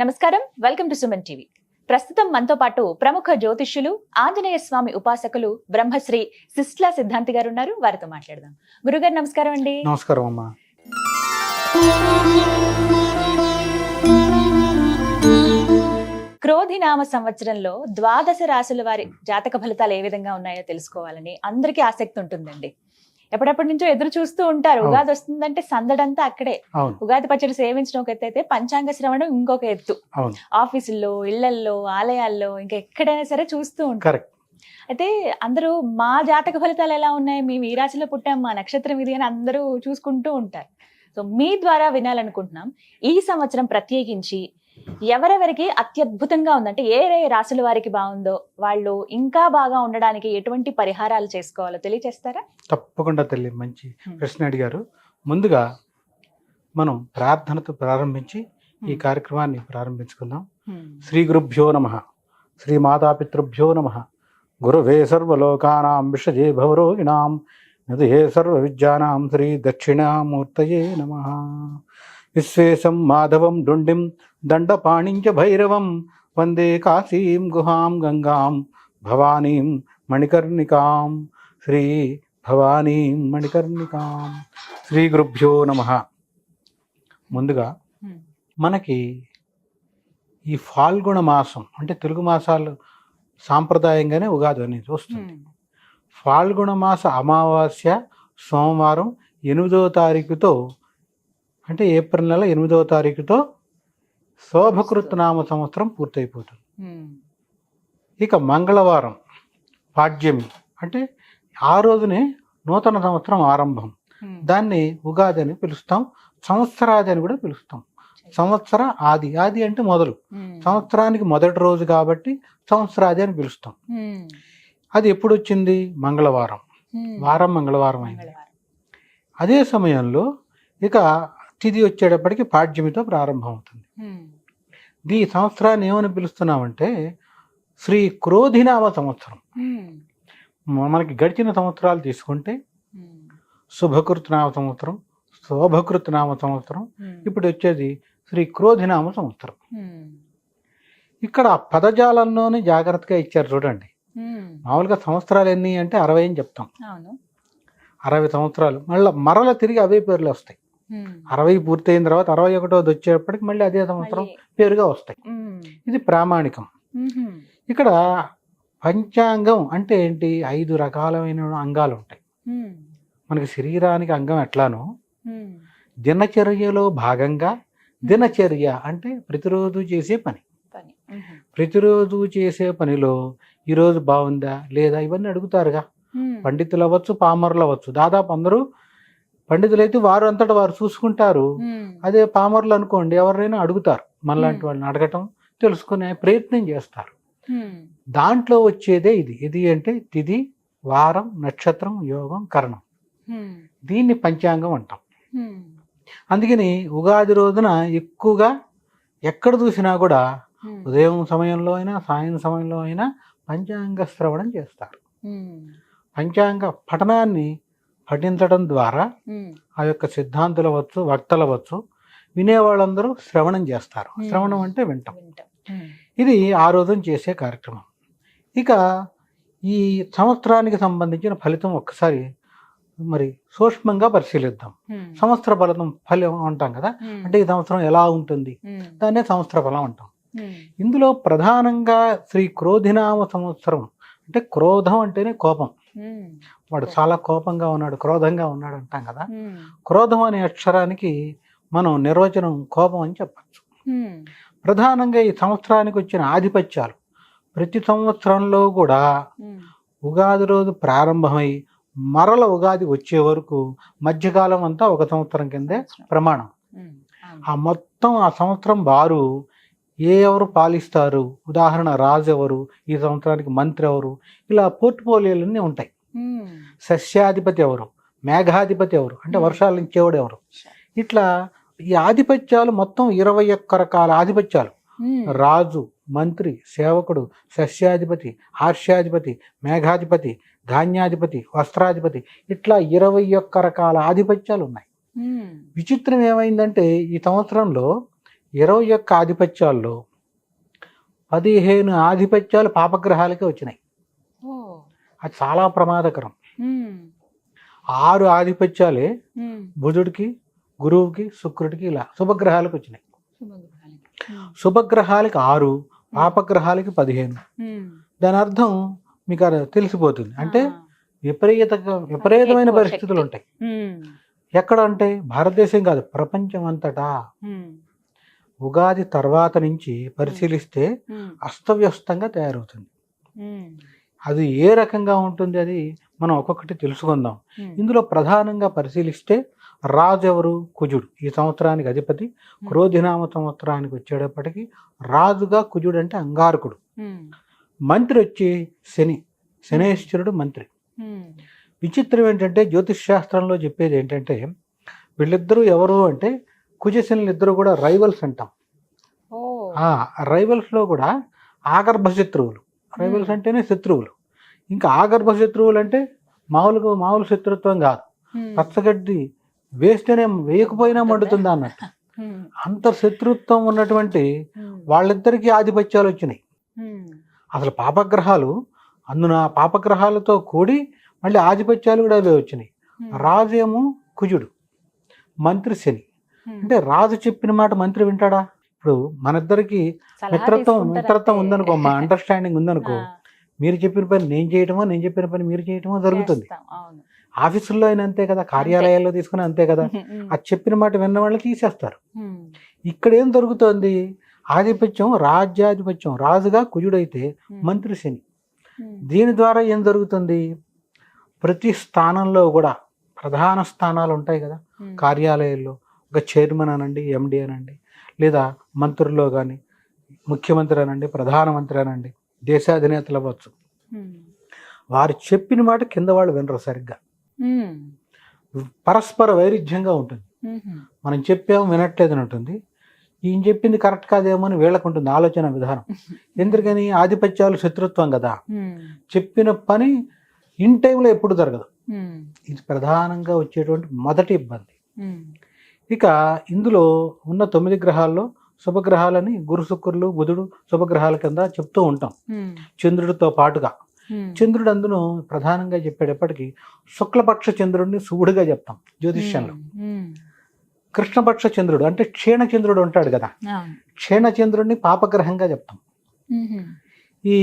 నమస్కారం, welcome to Suman TV. ప్రస్తుతం మనతో పాటు ప్రముఖ జ్యోతిష్యులు, ఆంజనేయ స్వామి ఉపాసకులు బ్రహ్మశ్రీ సిస్లా సిద్ధాంతి గారు ఉన్నారు. వారితో మాట్లాడదాం. గురుగారు నమస్కారం అండి. నమస్కారం అమ్మా. క్రోధినామ సంవత్సరంలో ద్వాదశ రాశుల వారి జాతక ఫలితాలు ఏ విధంగా ఉన్నాయో తెలుసుకోవాలని అందరికీ ఆసక్తి ఉంటుందండి. ఎప్పటిప్పటి నుంచో ఎదురు చూస్తూ ఉంటారు. ఉగాది వస్తుందంటే సందడంతా అక్కడే. ఉగాది పచ్చడి సేవించడం ఒక ఎత్తు అయితే పంచాంగ శ్రవణం ఇంకొక ఎత్తు. ఆఫీసుల్లో, ఇళ్లల్లో, ఆలయాల్లో, ఇంకా ఎక్కడైనా సరే చూస్తూ ఉంటారు. అయితే అందరూ మా జాతక ఫలితాలు ఎలా ఉన్నాయి, మేము ఈ రాశిలో పుట్టాం, మా నక్షత్రం ఇది అని అందరూ చూసుకుంటూ ఉంటారు. సో మీ ద్వారా వినాలనుకుంటున్నాం, ఈ సంవత్సరం ప్రత్యేకించి ఎవరెవరికి అత్యద్భుతంగా ఉందంటే ఏ రాశుల వారికి బాగుందో, వాళ్ళు ఇంకా బాగా ఉండడానికి ఎటువంటి పరిహారాలు చేసుకోవాలో తెలియజేస్తారా? తప్పకుండా తల్లి, మంచి ప్రశ్న అడిగారు. ముందుగా మనం ప్రార్థనతో ప్రారంభించి ఈ కార్యక్రమాన్ని ప్రారంభించుకుందాం. శ్రీ గురుభ్యో నమః, శ్రీ మాతాపితృభ్యో నమః, గురువే సర్వలోకానాం విషజే భవరోగిణాం నిధయే సర్వ విద్యానాం శ్రీ దక్షిణామూర్తయే నమః. విశ్వేశం మాధవం డుండిం దండపాణించ భైరవం వందే కాశీం గుహాం గంగాం భవానీం మణికర్ణికాం శ్రీ భవానీం మణికర్ణికాం. శ్రీ గురుభ్యో నమః. ముందుగా మనకి ఈ ఫాల్గుణ మాసం అంటే తెలుగు మాసాలు సాంప్రదాయంగానే ఉగాది అనేది వస్తుంది. ఫాల్గుణ మాస అమావాస్య సోమవారం 8వ తారీఖుతో అంటే ఏప్రిల్ నెల 8వ తారీఖుతో శోభకృత్నామ సంవత్సరం పూర్తయిపోతుంది. ఇక మంగళవారం పాడ్యమి అంటే ఆ రోజునే నూతన సంవత్సరం ఆరంభం. దాన్ని ఉగాది అని పిలుస్తాం, సంవత్సరాది అని కూడా పిలుస్తాం. సంవత్సర ఆది, ఆది అంటే మొదలు, సంవత్సరానికి మొదటి రోజు కాబట్టి సంవత్సరాది అని పిలుస్తాం. అది ఎప్పుడు వచ్చింది? మంగళవారం. వారం మంగళవారం అయింది. అదే సమయంలో ఇక తిథి వచ్చేటప్పటికి పాడ్యమితో ప్రారంభం అవుతుంది. ఈ సంవత్సరాన్ని ఏమని పిలుస్తున్నామంటే శ్రీ క్రోధినామ సంవత్సరం. మనకి గడిచిన సంవత్సరాలు తీసుకుంటే శుభకృత్నామ సంవత్సరం, శోభకృత్నామ సంవత్సరం, ఇప్పుడు వచ్చేది శ్రీ క్రోధినామ సంవత్సరం. ఇక్కడ పదజాలంలోనే జాగ్రత్తగా ఇచ్చారు చూడండి. మామూలుగా సంవత్సరాలు ఎన్ని అంటే 60 అని చెప్తాం. 60 సంవత్సరాలు మరల తిరిగి అవే పేర్లు వస్తాయి. 60 పూర్తయిన తర్వాత 61వది వచ్చేటప్పటికి మళ్ళీ అదే సంవత్సరం పేరుగా వస్తాయి. ఇది ప్రామాణికం. ఇక్కడ పంచాంగం అంటే ఏంటి? 5 రకాలైన అంగాలు ఉంటాయి. మనకి శరీరానికి అంగం ఎట్లానో దినచర్యలో భాగంగా, దినచర్య అంటే ప్రతిరోజు చేసే పని. ప్రతిరోజు చేసే పనిలో ఈరోజు బాగుందా లేదా ఇవన్నీ అడుగుతారుగా. పండితులు అవ్వచ్చు, పామరులు అవ్వచ్చు. దాదాపు అందరూ పండితులు అయితే వారు అంతటా వారు చూసుకుంటారు. అదే పామరులు అనుకోండి, ఎవరైనా అడుగుతారు. మనలాంటి వాళ్ళని అడగటం, తెలుసుకునే ప్రయత్నం చేస్తారు. దాంట్లో వచ్చేదే ఇది. ఇది అంటే తిథి, వారం, నక్షత్రం, యోగం, కరణం. దీన్ని పంచాంగం అంటాం. అందుకని ఉగాది రోజున ఎక్కువగా ఎక్కడ చూసినా కూడా ఉదయం సమయంలో అయినా సాయం సమయంలో అయినా పంచాంగ శ్రవణం చేస్తారు. పంచాంగ పఠనాన్ని పఠించడం ద్వారా ఆ యొక్క సిద్ధాంతులు అవ్వచ్చు, వక్తలు అవ్వచ్చు, వినేవాళ్ళందరూ శ్రవణం చేస్తారు. శ్రవణం అంటే వింటాం. ఇది ఆ రోజున చేసే కార్యక్రమం. ఇక ఈ సంవత్సరానికి సంబంధించిన ఫలితం ఒక్కసారి మరి సూక్ష్మంగా పరిశీలిద్దాం. సంవత్సర ఫలం అంటాం కదా, అంటే ఈ సంవత్సరం ఎలా ఉంటుంది, దాన్నే సంవత్సర ఫలం అంటాం. ఇందులో ప్రధానంగా శ్రీ క్రోధినామ సంవత్సరం అంటే క్రోధం అంటేనే కోపం. వాడు చాలా కోపంగా ఉన్నాడు, క్రోధంగా ఉన్నాడు అంటాం కదా. క్రోధం అనే అక్షరానికి మనం నిర్వచనం కోపం అని చెప్పచ్చు. ప్రధానంగా ఈ సంవత్సరానికి వచ్చిన ఆధిపత్యాలు ప్రతి సంవత్సరంలో కూడా ఉగాది రోజు ప్రారంభమై మరల ఉగాది వచ్చే వరకు మధ్యకాలం అంతా ఒక సంవత్సరం కిందే ప్రమాణం. ఆ మొత్తం ఆ సంవత్సరం వారు ఎవరు పాలిస్తారు, ఉదాహరణ రాజు ఎవరు, ఈ సంవత్సరానికి మంత్రి ఎవరు, ఇలా పోర్ట్ఫోలియోలన్నీ ఉంటాయి. సస్యాధిపతి ఎవరు, మేఘాధిపతి ఎవరు అంటే వర్షాలు ఇచ్చేవాడు ఎవరు, ఇట్లా ఈ ఆధిపత్యాలు మొత్తం 21 రకాల ఆధిపత్యాలు. రాజు, మంత్రి, సేవకుడు, సస్యాధిపతి, హాస్యాధిపతి, మేఘాధిపతి, ధాన్యాధిపతి, వస్త్రాధిపతి, ఇట్లా 21 రకాల ఆధిపత్యాలు ఉన్నాయి. విచిత్రం ఏమైందంటే ఈ సంవత్సరంలో 21 ఆధిపత్యాల్లో 15 ఆధిపత్యాలు పాపగ్రహాలకే వచ్చినాయి. ఓ. అది చాలా ప్రమాదకరం. ఉమ్. 6 ఆధిపత్యాలే ఉమ్. బుధుడికి, గురువుకి, శుక్రుడికి ఇలా శుభగ్రహాలకు వచ్చినాయి. శుభగ్రహాలకి. శుభగ్రహాలకి 6, పాపగ్రహాలకి 15. ఉమ్. దాని అర్థం మీకు అది తెలిసిపోతుంది. అంటే ఆ. విపరీతమైన ఎక్కువ పరిస్థితులు శక్తి. ఉంటాయి. ఉమ్. ఎక్కడ అంటే భారతదేశం కాదు, ప్రపంచం అంతటా. ఉమ్. ఉగాది తర్వాత నుంచి పరిశీలిస్తే ఉమ్. అస్తవ్యస్తంగా తయారవుతుంది. ఉమ్. అది ఏ రకంగా ఉంటుంది అది మనం ఒక్కొక్కటి తెలుసుకుందాం. ఉమ్. ఇందులో ప్రధానంగా పరిశీలిస్తే రాజు ఎవరు? కుజుడు. ఈ సంవత్సరానికి అధిపతి. క్రోధినామ సంవత్సరానికి వచ్చేటప్పటికి రాజుగా కుజుడు అంటే అంగారకుడు. ఉమ్. మంత్రి మంత్రి వచ్చి శని, శనేశ్వరుడు మంత్రి. ఉమ్. విచిత్రం ఏంటంటే జ్యోతిష్ శాస్త్రంలో చెప్పేది ఏంటంటే వీళ్ళిద్దరూ ఎవరు అంటే కుజశనులు ఇద్దరు కూడా రైవల్స్ అంటాం. ఓ. ఆ రైవల్స్లో కూడా ఆగర్భ శత్రువులు. రైవల్స్ అంటేనే శత్రువులు. ఇంకా ఆగర్భ శత్రువులు అంటే మామూలు శత్రుత్వం కాదు. ఉమ్. పచ్చగడ్డి వేస్తేనే వేయకపోయినా మండుతుందా అన్నట్టు. ఉమ్. అంత శత్రుత్వం ఉన్నటువంటి ఉమ్. వాళ్ళిద్దరికీ ఆధిపత్యాలు వచ్చినాయి. ఉమ్. అసలు పాపగ్రహాలు అందున పాపగ్రహాలతో కూడి మళ్ళీ ఆధిపత్యాలు కూడా అవే వచ్చినాయి. ఉమ్. రాజు ఏమో కుజుడు, మంత్రి శని. ఉమ్. అంటే రాజు చెప్పిన మాట మంత్రి వింటాడా? ఇప్పుడు మన సలహా మిత్రత్వం తీసుకుంటారంటే. ఉందనుకో, మా అండర్స్టాండింగ్ ఉందనుకో, ఆ, మీరు చెప్పిన పని నేను చేయటమో, నేను చెప్పిన పని మీరు చేయటమో జరుగుతుంది. చేస్తాం. అవును. ఆఫీసుల్లో అయినా అంతే కదా, కార్యాలయాల్లో తీసుకుని అంతే కదా. ఉమ్. అది చెప్పిన మాట విన్న వాళ్ళు తీసేస్తారు. ఉమ్. ఇక్కడ ఏం జరుగుతోంది? ఆధిపత్యం, రాజ్యాధిపత్యం, రాజుగా కుజుడైతే ఉమ్. మంత్రి శని. ఉమ్. దీని ద్వారా ఏం జరుగుతుంది? ప్రతి స్థానంలో కూడా ప్రధాన స్థానాలు ఉంటాయి కదా, ఉమ్. కార్యాలయాల్లో ఒక చైర్మన్ అనండి, ఎండి అనండి, లేదా మంత్రుల్లో కానీ ముఖ్యమంత్రి అనండి, ప్రధానమంత్రి అనండి, దేశాధినేతలు అవ్వచ్చు. ఉమ్. వారు చెప్పిన మాట కింద వాళ్ళు వినరు సరిగ్గా. ఉమ్. పరస్పర వైరుధ్యంగా ఉంటుంది. ఉమ్. మనం చెప్పాము వినట్లేదని ఉంటుంది. ఈయన చెప్పింది కరెక్ట్ కాదేమో అని వీళ్ళకు ఉంటుంది ఆలోచన విధానం. ఎందుకని? ఆధిపత్యాలు శత్రుత్వం కదా. ఉమ్. చెప్పిన పని ఇన్ టైంలో ఎప్పుడు జరగదు. ఉమ్. ఇది ప్రధానంగా వచ్చేటువంటి మొదటి ఇబ్బంది. ఉమ్. ఇక ఇందులో ఉన్న 9 గ్రహాల్లో శుభగ్రహాలని గురు, శుక్రులు, బుధుడు శుభగ్రహాల కింద చెప్తూ ఉంటాం, ఉమ్. చంద్రుడితో పాటుగా. ఉమ్. చంద్రుడు అందులో ప్రధానంగా చెప్పేటప్పటికి శుక్లపక్ష చంద్రుడిని శుభుడిగా చెప్తాం జ్యోతిష్యంలో. ఉమ్. కృష్ణపక్ష చంద్రుడు అంటే క్షీణ చంద్రుడు ఉంటాడు కదా, అవును. క్షీణ చంద్రుడిని పాపగ్రహంగా చెప్తాం. ఉమ్. ఈ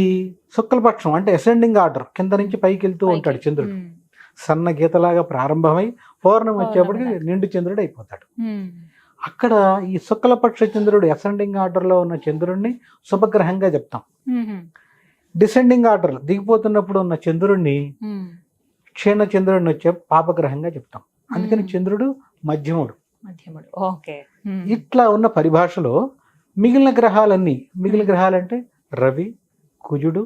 శుక్లపక్షం అంటే అసెండింగ్ ఆర్డర్, కింద నుంచి పైకి వెళ్తూ ఉంటాడు చంద్రుడు. ఉమ్. సన్న గీతలాగా ప్రారంభమై పౌర్ణమి వచ్చేప్పటికి పౌర్ణమి నిండు చంద్రుడు అయిపోతాడు. ఉమ్. అక్కడ ఈ శుక్లపక్ష చంద్రుడు అసెండింగ్ ఆర్డర్లో ఉన్న చంద్రుడిని శుభగ్రహంగా చెప్తాం. ఉమ్. డిసెండింగ్ ఆర్డర్ దిగిపోతున్నప్పుడు ఉన్న చంద్రుడిని ఉమ్. క్షీణ చంద్రుడిని వచ్చే పాపగ్రహంగా చెప్తాం. అందుకని మ్మ్. చంద్రుడు మధ్యముడు. మధ్యముడు. ఓకే. ఉమ్. ఇట్లా ఉన్న పరిభాషలో మిగిలిన గ్రహాలంటే రవి, కుజుడు,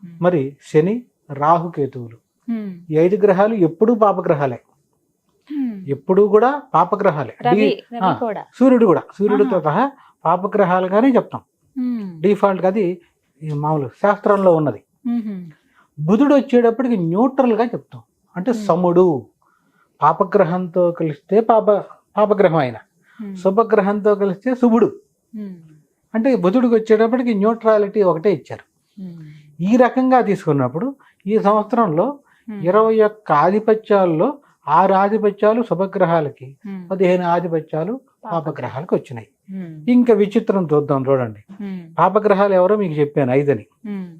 ఉమ్. మరి శని, రాహుకేతువులు. ఉమ్. ఈ 5 గ్రహాలు ఎప్పుడూ పాపగ్రహాలే, ఉమ్. ఎప్పుడూ కూడా పాపగ్రహాలే. రవి ఆ, కూడా. సూర్యుడితో ఆహా. సహా పాపగ్రహాలుగానే చెప్తాం ఉమ్. డిఫాల్ట్గా. అది ఈ మామూలు శాస్త్రంలో ఉన్నది. ఉమ్. బుధుడు వచ్చేటప్పటికి న్యూట్రల్గా చెప్తాం, అంటే సముడు. పాపగ్రహంతో కలిస్తే పాపగ్రహం ఆయన, ఉమ్. శుభగ్రహంతో కలిస్తే శుభుడు. ఉమ్. అంటే బుధుడికి వచ్చేటప్పటికి న్యూట్రాలిటీ ఒకటే ఇచ్చారు. ఉమ్. ఈ రకంగా తీసుకున్నప్పుడు ఈ సంవత్సరంలో ఉమ్. 21 ఆధిపత్యాల్లో 6 ఆధిపత్యాలు శుభగ్రహాలకి, ఉమ్. 15 ఆధిపత్యాలు పాపగ్రహాలకు వచ్చినాయి. ఉమ్. ఇంకా విచిత్రం చూడండి. ఉమ్. పాపగ్రహాలు ఎవరో మీకు చెప్పాను 5 అని. ఉమ్.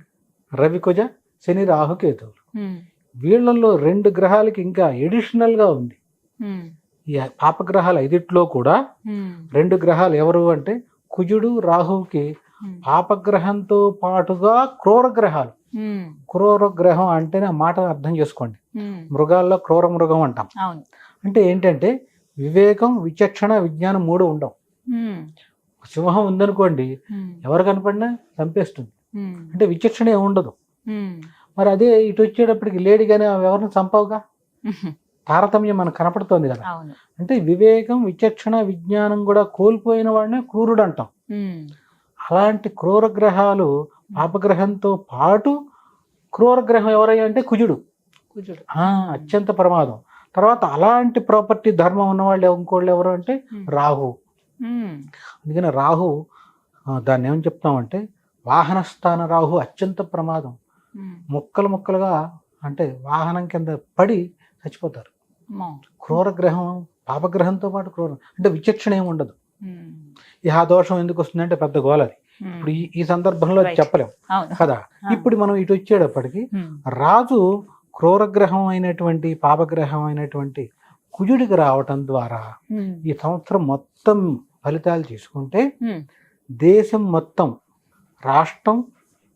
రవి, కుజ, శని, రాహు, కేతువులు. ఉమ్. వీళ్ళల్లో 2 గ్రహాలకి ఇంకా ఎడిషనల్గా ఉంది. ఉమ్. ఈ పాపగ్రహాలు 5లో కూడా ఉమ్. 2 గ్రహాలు ఎవరు అంటే కుజుడు, రాహువుకి ఉమ్. పాపగ్రహంతో పాటుగా క్రూర గ్రహాలు. ఉమ్. క్రూర గ్రహం అంటేనే ఆ మాట అర్థం చేసుకోండి. ఉమ్. మృగాల్లో క్రూర మృగం అంటాం. అవును. అంటే ఏంటంటే వివేకం, విచక్షణ, విజ్ఞానం 3 ఉండవు. ఉమ్. సింహం ఉందనుకోండి, ఉమ్. ఎవరు కనపడినా చంపేస్తుంది. ఉమ్. అంటే విచక్షణ ఏమి ఉండదు. ఉమ్. మరి అదే ఇటు వచ్చేటప్పటికి లేడీగానే ఎవరిని చంపవుగా, ఉమ్. తారతమ్యం మనకు కనపడుతోంది కదా. అవును. అంటే వివేకం, విచక్షణ, విజ్ఞానం కూడా కోల్పోయిన వాడినే క్రూరుడు అంటాం. ఉమ్. అలాంటి క్రూర గ్రహాలు పాపగ్రహంతో పాటు క్రూర గ్రహం ఎవరయ్యా అంటే కుజుడు. కుజుడు. అత్యంత ప్రమాదం. తర్వాత అలాంటి ప్రాపర్టీ ధర్మం ఉన్నవాళ్ళు ఇంకోళ్ళు ఎవరు అంటే రాహు. అందుకని రాహు దాన్ని ఏమని చెప్తామంటే వాహన స్థాన రాహు అత్యంత ప్రమాదం. ముక్కలు ముక్కలుగా అంటే వాహనం కింద పడి చచ్చిపోతారు. క్రూరగ్రహం పాపగ్రహంతో పాటు క్రూరం అంటే విచక్షణ ఏమి ఉండదు. ఆ దోషం ఎందుకు వస్తుందంటే పెద్ద గోలది. ఇప్పుడు ఈ సందర్భంలో చెప్పలేం కదా. ఇప్పుడు మనం ఇటు వచ్చేటప్పటికి రాజు క్రూరగ్రహం అయినటువంటి పాపగ్రహం అయినటువంటి కుజుడికి రావటం ద్వారా ఈ సంవత్సరం మొత్తం ఫలితాలు తీసుకుంటే దేశం మొత్తం రాష్ట్రం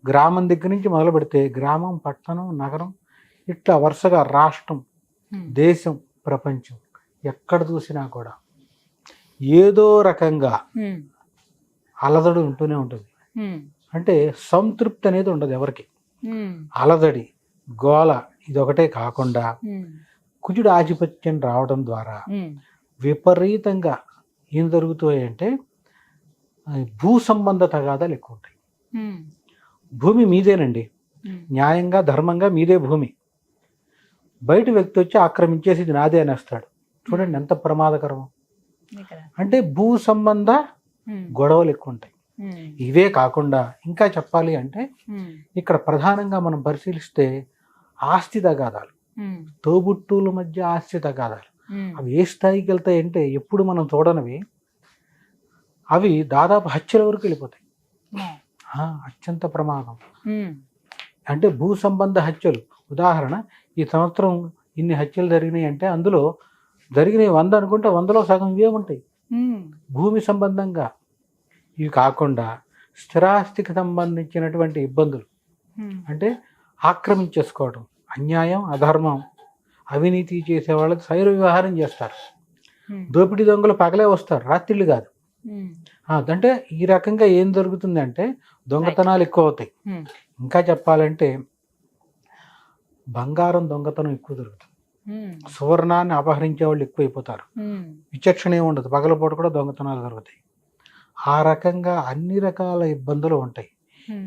గ్రామం దగ్గర నుంచి మొదలు పెడితే గ్రామం పట్టణం నగరం ఇట్లా వరుసగా రాష్ట్రం దేశం ప్రపంచం ఎక్కడ చూసినా కూడా ఏదో రకంగా అలజడి ఉంటూనే ఉంటుంది. అంటే సంతృప్తి అనేది ఉండదు ఎవరికి. అలజడి గోల ఇదొకటే కాకుండా కుజుడు ఆధిపత్యం రావడం ద్వారా విపరీతంగా ఏం జరుగుతాయంటే భూ సంబంధ తగాదాలు ఎక్కువ ఉంటాయి. భూమి మీదేనండి, న్యాయంగా ధర్మంగా మీదే భూమి. బయట వ్యక్తి వచ్చి ఆక్రమించేసి ఇది నాదే అనేస్తాడు. చూడండి ఎంత ప్రమాదకరం. అంటే భూ సంబంధ గొడవలు ఎక్కువ ఉంటాయి. ఇవే కాకుండా ఇంకా చెప్పాలి అంటే ఇక్కడ ప్రధానంగా మనం పరిశీలిస్తే ఆస్తి తగాదాలు, తోబుట్టువుల మధ్య ఆస్తి తగాదాలు అవి ఏ స్థాయికి వెళ్తాయి అంటే ఎప్పుడు మనం చూడనివి. అవి దాదాపు హత్యల వరకు వెళ్ళిపోతాయి. అత్యంత ప్రమాదం. అంటే భూ సంబంధ హత్యలు. ఉదాహరణ, ఈ సంవత్సరం ఇన్ని హత్యలు జరిగినాయి అంటే అందులో జరిగినవి 100 అనుకుంటే 100లో సగం ఇవే ఉంటాయి భూమి సంబంధంగా. ఇవి కాకుండా స్థిరాస్తికి సంబంధించినటువంటి ఇబ్బందులు, అంటే ఆక్రమించేసుకోవడం, అన్యాయం అధర్మం అవినీతి చేసే వాళ్ళకి శైర వ్యవహారం చేస్తారు. దోపిడీ దొంగలు పగలే వస్తారు, రాత్రిళ్ళు కాదు. అంటే ఈ రకంగా ఏం జరుగుతుంది అంటే దొంగతనాలు ఎక్కువ అవుతాయి. ఇంకా చెప్పాలంటే బంగారం దొంగతనం ఎక్కువ జరుగుతుంది. సువర్ణాన్ని అపహరించే వాళ్ళు ఎక్కువైపోతారు. విచక్షణ ఏమి ఉండదు, పగలపూట కూడా దొంగతనాలు జరుగుతాయి. ఆ రకంగా అన్ని రకాల ఇబ్బందులు ఉంటాయి.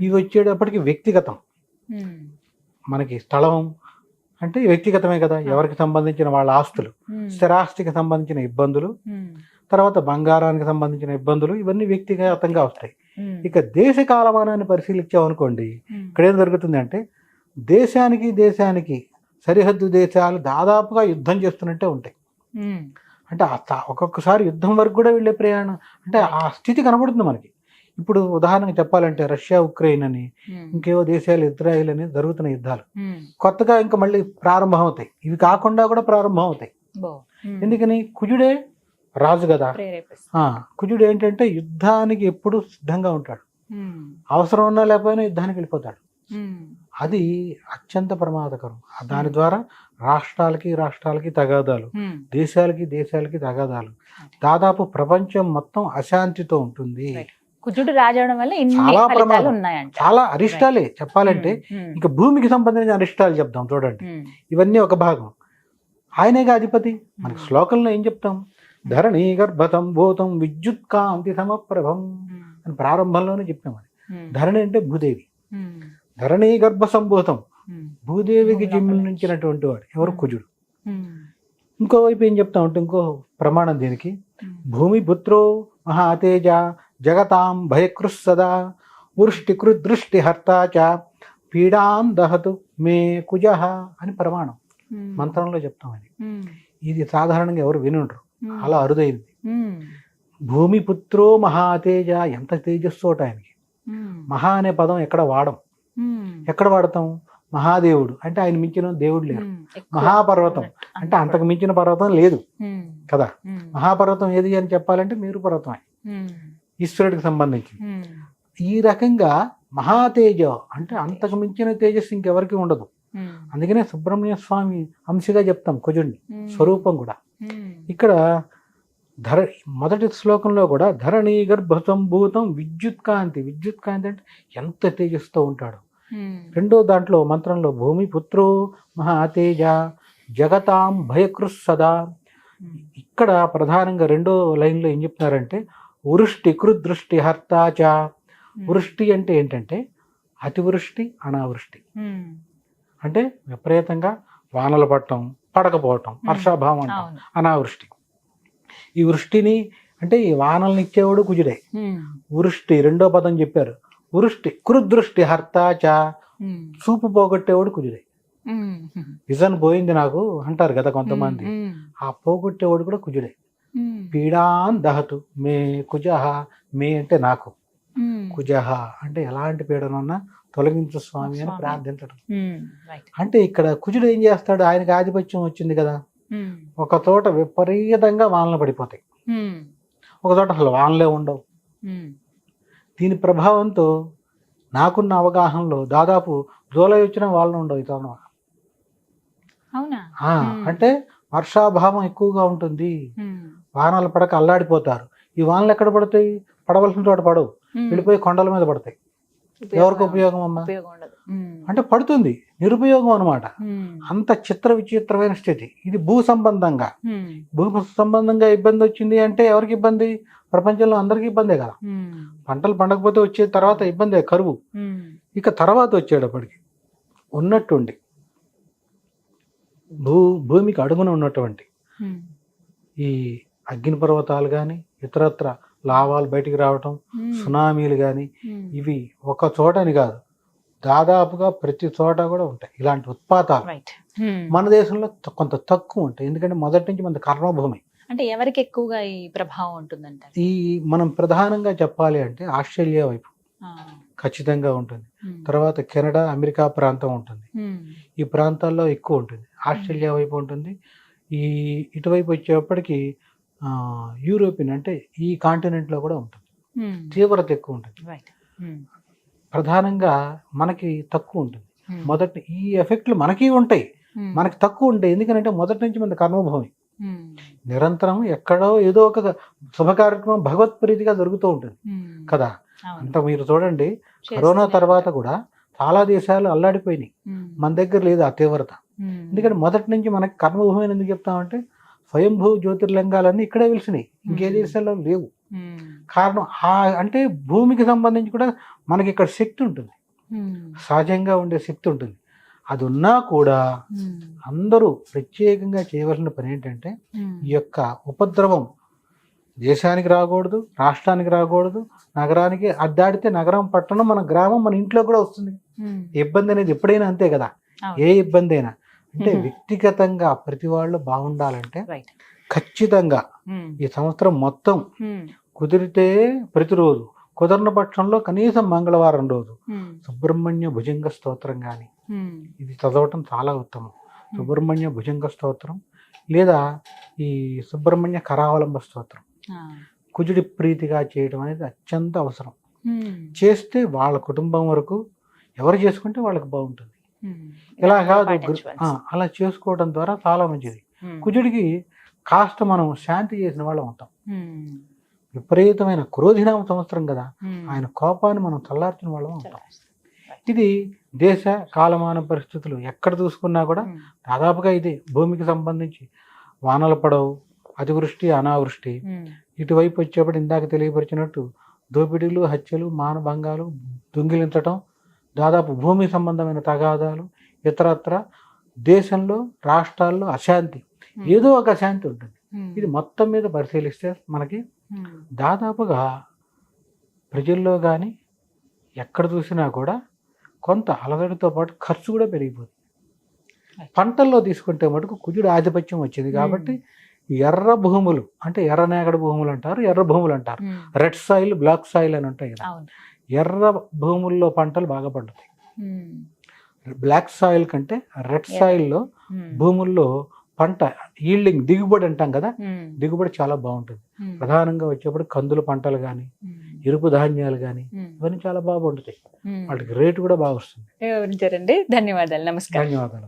ఇవి వచ్చేటప్పటికి వ్యక్తిగతం. మనకి స్థలం అంటే వ్యక్తిగతమే కదా, ఎవరికి సంబంధించిన వాళ్ళ ఆస్తులు, స్థిరాస్తికి సంబంధించిన ఇబ్బందులు, తర్వాత బంగారానికి సంబంధించిన ఇబ్బందులు, ఇవన్నీ వ్యక్తిగతంగా వస్తాయి. ఇక దేశ కాలమానాన్ని పరిశీలించామనుకోండి, ఇక్కడ ఏం జరుగుతుంది అంటే దేశానికి సరిహద్దు దేశాలు దాదాపుగా యుద్ధం చేస్తున్నట్టే ఉంటాయి. అంటే ఒక్కొక్కసారి యుద్ధం వరకు కూడా వెళ్ళే ప్రయాణం, అంటే ఆ స్థితి కనబడుతుంది మనకి. ఇప్పుడు ఉదాహరణకు చెప్పాలంటే రష్యా ఉక్రెయిన్ అని, ఇంకేవో దేశాలు ఇజ్రాయిల్ అని జరుగుతున్న యుద్ధాలు కొత్తగా ఇంకా మళ్ళీ ప్రారంభం అవుతాయి. ఇవి కాకుండా కూడా ప్రారంభం అవుతాయి. ఎందుకని? కుజుడే రాజు కదా. కుజుడు ఏంటంటే యుద్ధానికి ఎప్పుడు సిద్ధంగా ఉంటాడు. అవసరం ఉన్నా లేకపోయినా యుద్ధానికి వెళ్ళిపోతాడు. అది అత్యంత ప్రమాదకరం. దాని ద్వారా రాష్ట్రాలకి తగాదాలు, దేశాలకి తగాదాలు, దాదాపు ప్రపంచం మొత్తం అశాంతితో ఉంటుంది. కుజుడు రాజవడం వల్ల చాలా ప్రమాదం, చాలా అరిష్టాలే చెప్పాలంటే. ఇంకా భూమికి సంబంధించిన అరిష్టాలు చెప్తాం చూడండి. ఇవన్నీ ఒక భాగం. ఆయనేగా అధిపతి. మనకి శ్లోకంలో ఏం చెప్తాం? ధరణీ గర్భతం భూతం విద్యుత్ కాంతి సమప్రభం అని ప్రారంభంలోనే చెప్పాం. అది ధరణి అంటే భూదేవి. ధరణీ గర్భ సంభూతం, భూదేవికి జన్మించినటువంటి వాడు ఎవరు? కుజుడు. ఇంకోవైపు ఏం చెప్తా ఉంటే ఇంకో ప్రమాణం దీనికి, భూమి పుత్రో మహాతేజ జగతాం భయకృ సదా వృష్టికృ దృష్టి హర్త చ పీడాం దహతు మే కుజ అని ప్రమాణం మంత్రంలో చెప్తాం. అది ఇది సాధారణంగా ఎవరు వినుండ్రు, అలా అరుదైంది. భూమి పుత్రో మహాతేజ, ఎంత తేజస్సు ఆయనకి. మహా అనే పదం ఎక్కడ వాడం. ఎక్కడ వాడతాం? మహాదేవుడు అంటే ఆయన మించిన దేవుడు లేరు. మహాపర్వతం అంటే అంతకు మించిన పర్వతం లేదు కదా. మహాపర్వతం ఏది అని చెప్పాలంటే మేరు పర్వతమే, ఈశ్వరుడికి సంబంధించి. ఈ రకంగా మహాతేజ అంటే అంతకు మించిన తేజస్సు ఇంకెవరికి ఉండదు. అందుకనే సుబ్రహ్మణ్య స్వామి అంశగా చెప్తాం కుజుడిని, స్వరూపం కూడా. ఇక్కడ మొదటి శ్లోకంలో కూడా ధరణీ గర్భ సంభూతం విద్యుత్ కాంతి అంటే ఎంత తేజస్తో ఉంటాడు. రెండో దాంట్లో మంత్రంలో భూమి పుత్రో మహాతేజ జగతాం భయకృ సదా. ఇక్కడ ప్రధానంగా రెండో లైన్లో ఏం చెప్తున్నారంటే వృష్టి కృదృష్టి హర్తాచ. వృష్టి అంటే ఏంటంటే అతివృష్టి అనావృష్టి, అంటే విపరీతంగా వానలు పడటం పడకపోవటం, వర్షాభావం అంటాం. అనావృష్టి. ఈ వృష్టిని అంటే ఈ వానల్ని ఇచ్చేవాడు కుజుడే. వృష్టి రెండో పదం చెప్పారు. వృష్టి కురుదృష్టి హర్తాచ, చూపు పోగొట్టేవాడు కుజుడే. విజన్ పోయింది నాకు అంటారు కదా కొంతమంది, ఆ పోగొట్టేవాడు కూడా కుజుడే. పీడాన్ దహతు మే కుజహ, మే అంటే నాకు, కుజహ అంటే ఎలాంటి పీడనున్నా తొలగించు స్వామి అని ప్రార్థించడం. అంటే ఇక్కడ కుజుడు ఏం చేస్తాడు, ఆయనకి ఆధిపత్యం వచ్చింది కదా, ఒక చోట విపరీతంగా వానలు పడిపోతాయి, ఒక చోట అసలు వానలే ఉండవు. దీని ప్రభావంతో నాకున్న అవగాహనలో దాదాపు జూలై వచ్చిన వానలు ఉండవు ఈ తరుణం. అంటే వర్షాభావం ఎక్కువగా ఉంటుంది, వానలు పడక అల్లాడిపోతారు. ఈ వానలు ఎక్కడ పడతాయి, పడవలసిన చోట పడవు, వెళ్ళిపోయి కొండల మీద పడతాయి. ఎవరికి ఉపయోగం అమ్మా అంటే పడుతుంది, నిరుపయోగం అనమాట. అంత చిత్ర విచిత్రమైన స్థితి ఇది. భూ సంబంధంగా ఇబ్బంది వచ్చింది అంటే ఎవరికి ఇబ్బంది, ప్రపంచంలో అందరికీ ఇబ్బందే కదా. పంటలు పండకపోతే వచ్చే తర్వాత ఇబ్బందే, కరువు. ఇక తర్వాత వచ్చేటప్పటికి ఉన్నట్టుండి భూమికి అడుగున ఉన్నటువంటి ఈ అగ్ని పర్వతాలు కానీ ఇతరత్ర లావాలు బయటికి రావటం, సునామీలు కానీ, ఇవి ఒక చోటని కాదు, దాదాపుగా ప్రతి చోట కూడా ఉంటాయి ఇలాంటి ఉత్పాతాలు. మన దేశంలో కొంత తక్కువ ఉంటాయి, ఎందుకంటే మొదటి నుంచి మన కర్మభూమి. అంటే ఎవరికి ఎక్కువగా ఈ ప్రభావం ఉంటుందంట? ఈ మనం ప్రధానంగా చెప్పాలి అంటే ఆస్ట్రేలియా వైపు ఖచ్చితంగా ఉంటుంది, తర్వాత కెనడా అమెరికా ప్రాంతం ఉంటుంది, ఈ ప్రాంతాల్లో ఎక్కువ ఉంటుంది. ఆస్ట్రేలియా వైపు ఉంటుంది. ఈ ఇటువైపు వచ్చేప్పటికి యూరోపియన్ అంటే ఈ కాంటినెంట్ లో కూడా ఉంటుంది, తీవ్రత ఎక్కువ ఉంటుంది. ప్రధానంగా మనకి తక్కువ ఉంటుంది. మొదటి ఈ ఎఫెక్ట్లు మనకి ఉంటాయి, మనకి తక్కువ ఉంటాయి, ఎందుకంటే మొదటి నుంచి మన కర్మభూమి. నిరంతరం ఎక్కడో ఏదో ఒక శుభ కార్యక్రమం భగవత్ ప్రీతిగా జరుగుతూ ఉంటుంది కదా. అంత మీరు చూడండి, కరోనా తర్వాత కూడా చాలా దేశాలు అల్లాడిపోయినాయి, మన దగ్గర లేదు ఆ తీవ్రత. ఎందుకంటే మొదటి నుంచి మనకి కర్మభూమి అని ఎందుకు చెప్తామంటే, స్వయంభూ జ్యోతిర్లింగాలన్నీ ఇక్కడే వెలిసినాయి, ఇంకే దేశాల్లో లేవు. కారణం అంటే భూమికి సంబంధించి కూడా మనకి ఇక్కడ శక్తి ఉంటుంది, సహజంగా ఉండే శక్తి ఉంటుంది. అది ఉన్నా కూడా అందరూ ప్రత్యేకంగా చేయవలసిన పని ఏంటంటే, ఈ యొక్క ఉపద్రవం దేశానికి రాకూడదు, రాష్ట్రానికి రాకూడదు, నగరానికి అద్దాడితే నగరం, పట్టణం, మన గ్రామం, మన ఇంట్లో కూడా వస్తుంది ఇబ్బంది అనేది. ఎప్పుడైనా అంతే కదా, ఏ ఇబ్బంది అయినా. అంటే వ్యక్తిగతంగా ప్రతి వాళ్ళు బాగుండాలంటే ఖచ్చితంగా ఈ సంవత్సరం మొత్తం కుదిరితే ప్రతిరోజు, కుదరని పక్షంలో కనీసం మంగళవారం రోజు సుబ్రహ్మణ్య భుజంగ స్తోత్రం కానీ ఇది చదవటం చాలా ఉత్తమం. సుబ్రహ్మణ్య భుజంగ స్తోత్రం లేదా ఈ సుబ్రహ్మణ్య కరావలంబ స్తోత్రం కుజుడి ప్రీతిగా చేయడం అనేది అత్యంత అవసరం. చేస్తే వాళ్ళ కుటుంబం వరకు ఎవరు చేసుకుంటే వాళ్ళకి బాగుంటుంది. ఇలా కాదు, అలా చేసుకోవడం ద్వారా చాలా మంచిది. కుజుడికి కాస్త మనం శాంతి చేసిన వాళ్ళం అవుతాం. విపరీతమైన క్రోధినామ సంవత్సరం కదా, ఆయన కోపాన్ని మనం చల్లార్చిన వాళ్ళం అవుతాం. ఇది దేశ కాలమాన పరిస్థితులు ఎక్కడ చూసుకున్నా కూడా దాదాపుగా ఇదే. భూమికి సంబంధించి వానలు పడవు, అతివృష్టి అనావృష్టి. ఇటువైపు వచ్చేప్పుడు ఇందాక తెలియపరిచినట్టు దోపిడీలు, హత్యలు, మానభంగాలు, దొంగిలించటం, దాదాపు భూమి సంబంధమైన తగాదాలు, ఇతరత్ర దేశంలో రాష్ట్రాల్లో అశాంతి, ఏదో ఒక అశాంతి ఉంటుంది. ఇది మొత్తం మీద పరిశీలిస్తే మనకి దాదాపుగా ప్రజల్లో కానీ ఎక్కడ చూసినా కూడా కొంత అలజడితో పాటు ఖర్చు కూడా పెరిగిపోతుంది. పంటల్లో తీసుకుంటే మటుకు కుజుడు ఆధిపత్యం వచ్చింది కాబట్టి ఎర్ర భూములు అంటే ఎర్రనేగడ భూములు అంటారు, ఎర్ర భూములు అంటారు. రెడ్ సాయిల్, బ్లాక్ సాయిల్ అని ఉంటాయి కదా. ఎర్ర భూముల్లో పంటలు బాగా పండుతాయి. బ్లాక్ సాయిల్ కంటే రెడ్ సాయిల్లో భూముల్లో పంట ఈల్డింగ్, దిగుబడి అంటాం కదా, దిగుబడి చాలా బాగుంటుంది. ప్రధానంగా వచ్చేప్పుడు కందుల పంటలు కానీ, ఎరుపు ధాన్యాలు కానీ ఇవన్నీ చాలా బాగా పండుతాయి. వాటికి రేటు కూడా బాగా వస్తుంది. ధన్యవాదాలు. నమస్కారం. ధన్యవాదాలు.